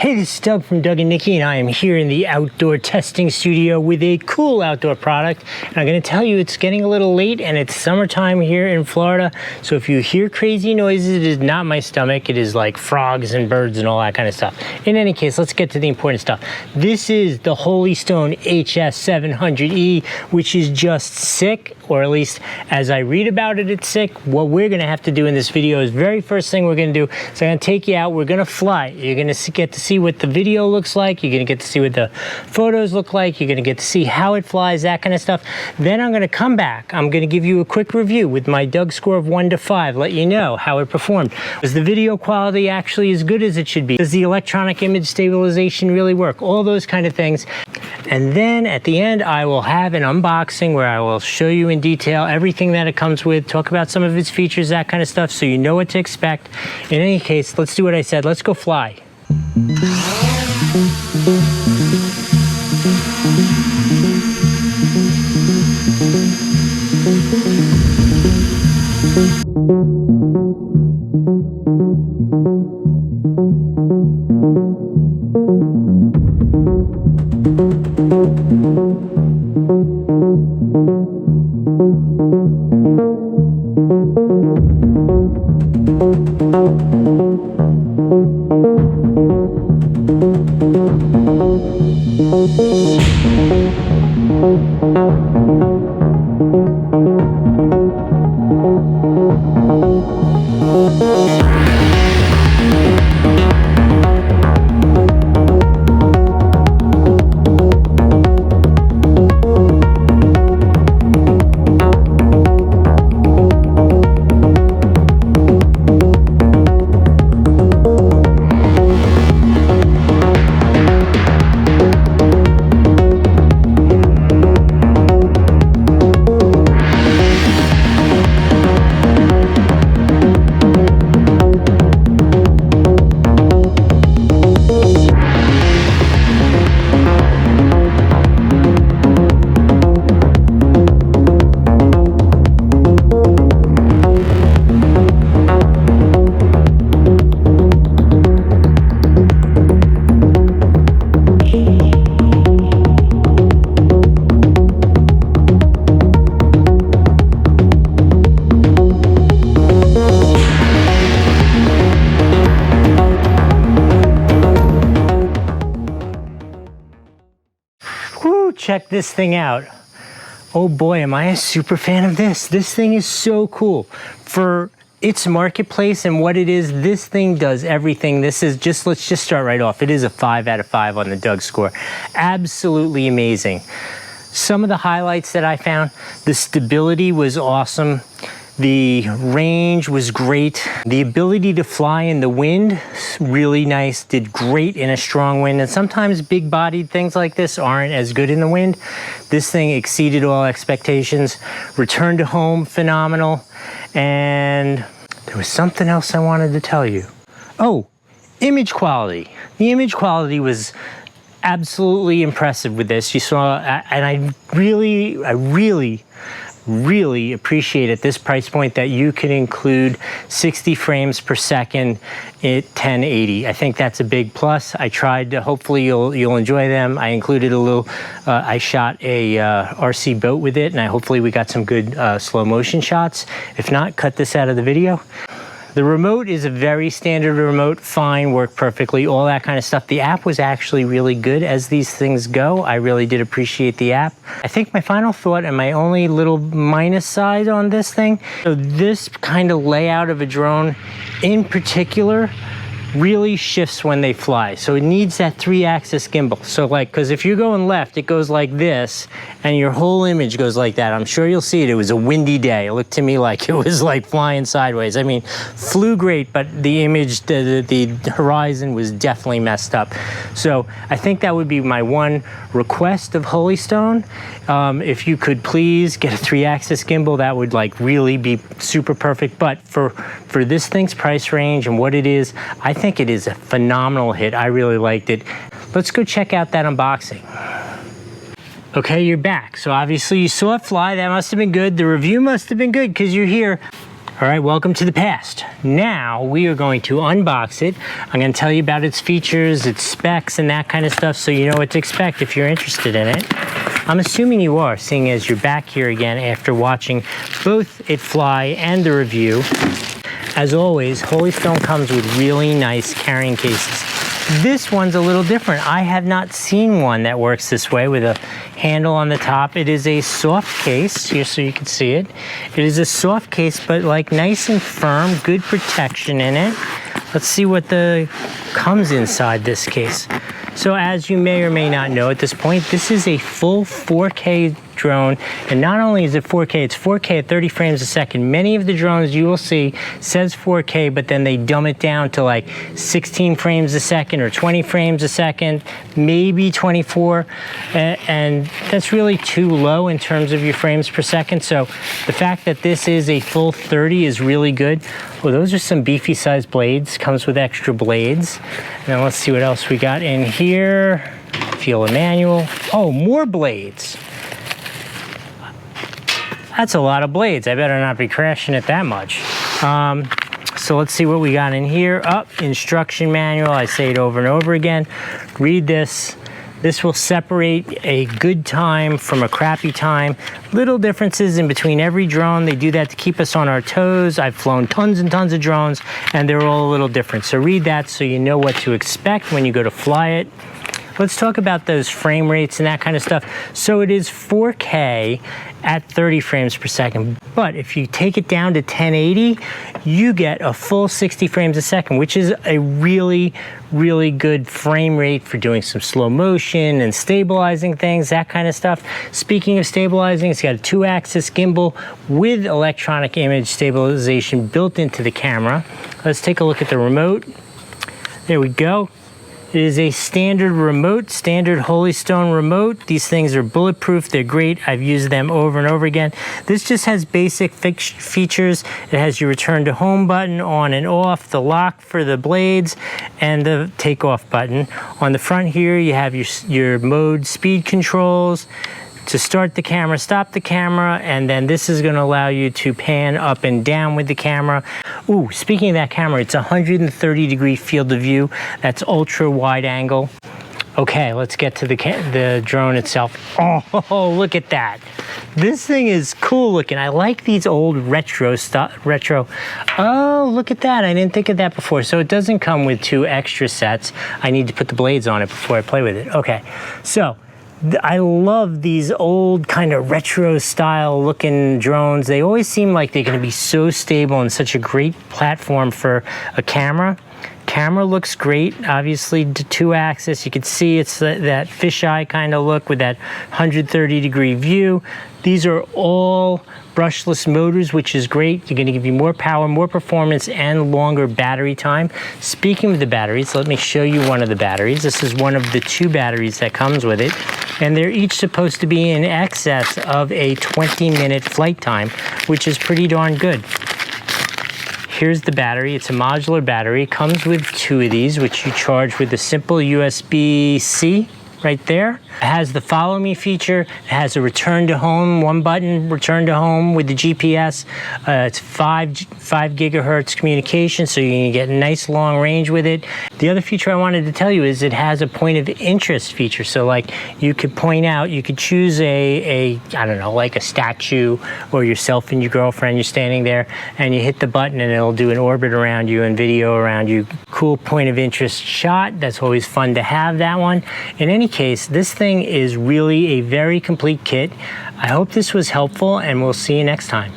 Hey, this is Doug from Doug and Nikki, and I am here in the outdoor testing studio with a cool outdoor product. And I'm going to tell you it's getting a little late and it's summertime here in Florida. So if you hear crazy noises, it is not my stomach. It is like frogs and birds and all that kind of stuff. In any case, let's get to the important stuff. This is the Holy Stone HS700E, which is just sick, or at least as I read about it, it's sick. What we're going to have to do in this video is very first thing we're going to do is I'm going to take you out. We're going to fly. You're going to get to see what the video looks like. You're going to get to see what the photos look like. You're going to get to see how it flies, that kind of stuff. Then I'm going to come back. I'm going to give you a quick review with my Doug score of 1 to 5, let you know how it performed. Is the video quality actually as good as it should be? Does the electronic image stabilization really work? All those kind of things. And then at the end, I will have an unboxing where I will show you in detail everything that it comes with, talk about some of its features, that kind of stuff, so you know what to expect. In any case, let's do what I said. Let's go fly. Check this thing out. Oh boy, am I a super fan of this. This thing is so cool. For its marketplace and what it is, this thing does everything. This is just, let's just start right off. It is a 5 out of 5 on the Doug score. Absolutely amazing. Some of the highlights that I found, the stability was awesome. The range was great. The ability to fly in the wind, really nice. Did great in a strong wind. And sometimes big bodied things like this aren't as good in the wind. This thing exceeded all expectations. Return to home, phenomenal. And there was something else I wanted to tell you. Oh, image quality. The image quality was absolutely impressive with this. You saw, and I really appreciate at this price point that you can include 60 frames per second at 1080. I think that's a big plus. I tried to, hopefully you'll enjoy them. I included a little, I shot a RC boat with it, and hopefully we got some good slow motion shots. If not, cut this out of the video. The remote is a very standard remote, fine, worked perfectly, all that kind of stuff. The app was actually really good as these things go. I really did appreciate the app. I think my final thought and my only little minus side on this thing, so this kind of layout of a drone in particular really shifts when they fly. So it needs that 3-axis gimbal. So like, because if you're going left, it goes like this, and your whole image goes like that. I'm sure you'll see it. It was a windy day. It looked to me like it was like flying sideways. I mean, flew great, but the image, the horizon was definitely messed up. So I think that would be my one request of Holy Stone. If you could please get a 3-axis gimbal, that would like really be super perfect. But for this thing's price range and what it is, I think it is a phenomenal hit. I really liked it. Let's go check out that unboxing. Okay, you're back. So obviously you saw it fly. That must have been good. The review must have been good because you're here. All right, welcome to the past. Now we are going to unbox it. I'm going to tell you about its features, its specs, and that kind of stuff so you know what to expect if you're interested in it. I'm assuming you are, seeing as you're back here again after watching both it fly and the review. As always, Holy Stone comes with really nice carrying cases. This one's a little different. I have not seen one that works this way with a handle on the top. It is a soft case, here so you can see it. It is a soft case, but like nice and firm, good protection in it. Let's see what comes inside this case. So as you may or may not know at this point, this is a full 4K drone, and not only is it 4K, it's 4K at 30 frames a second. Many of the drones you will see says 4K, but then they dumb it down to like 16 frames a second or 20 frames a second, maybe 24, and that's really too low in terms of your frames per second. So the fact that this is a full 30 is really good. Well, those are some beefy sized blades, comes with extra blades. Now let's see what else we got in here. Feel a manual. Oh, more blades. That's a lot of blades. I better not be crashing it that much. So let's see what we got in here. Instruction manual. I say it over and over again. Read this. This will separate a good time from a crappy time. Little differences in between every drone. They do that to keep us on our toes. I've flown tons and tons of drones, and they're all a little different. So read that so you know what to expect when you go to fly it. Let's talk about those frame rates and that kind of stuff. So it is 4K at 30 frames per second, but if you take it down to 1080, you get a full 60 frames a second, which is a really, really good frame rate for doing some slow motion and stabilizing things, that kind of stuff. Speaking of stabilizing, it's got a 2-axis gimbal with electronic image stabilization built into the camera. Let's take a look at the remote. There we go. It is a standard remote, standard Holy Stone remote. These things are bulletproof. They're great. I've used them over and over again. This just has basic features. It has your return to home button, on and off, the lock for the blades, and the takeoff button. On the front here, you have your mode speed controls. To start the camera, stop the camera, and then this is going to allow you to pan up and down with the camera. Ooh, speaking of that camera, it's 130-degree field of view. That's ultra wide angle. Okay, let's get to the drone itself. Oh, look at that. This thing is cool looking. I like these old retro. Oh, look at that. I didn't think of that before. So it doesn't come with 2 extra sets. I need to put the blades on it before I play with it. Okay, so I love these old kind of retro style looking drones. They always seem like they're going to be so stable and such a great platform for a camera. Camera looks great, obviously 2-axis. You can see it's that fisheye kind of look with that 130-degree view. These are all brushless motors, which is great. They're going to give you more power, more performance, and longer battery time. Speaking of the batteries, let me show you one of the batteries. This is one of the 2 batteries that comes with it, and they're each supposed to be in excess of a 20-minute flight time, which is pretty darn good. Here's the battery. It's a modular battery. It comes with 2 of these, which you charge with a simple USB-C right there. It has the follow me feature. It has a return to home, 1 button return to home with the GPS. It's 5 gigahertz communication, so you can get a nice long range with it. The other feature I wanted to tell you is it has a point of interest feature. So like you could point out, you could choose I don't know, like a statue or yourself and your girlfriend, you're standing there and you hit the button and it'll do an orbit around you and video around you. Cool point of interest shot. That's always fun to have that one. In any case, this thing is really a very complete kit. I hope this was helpful, and we'll see you next time.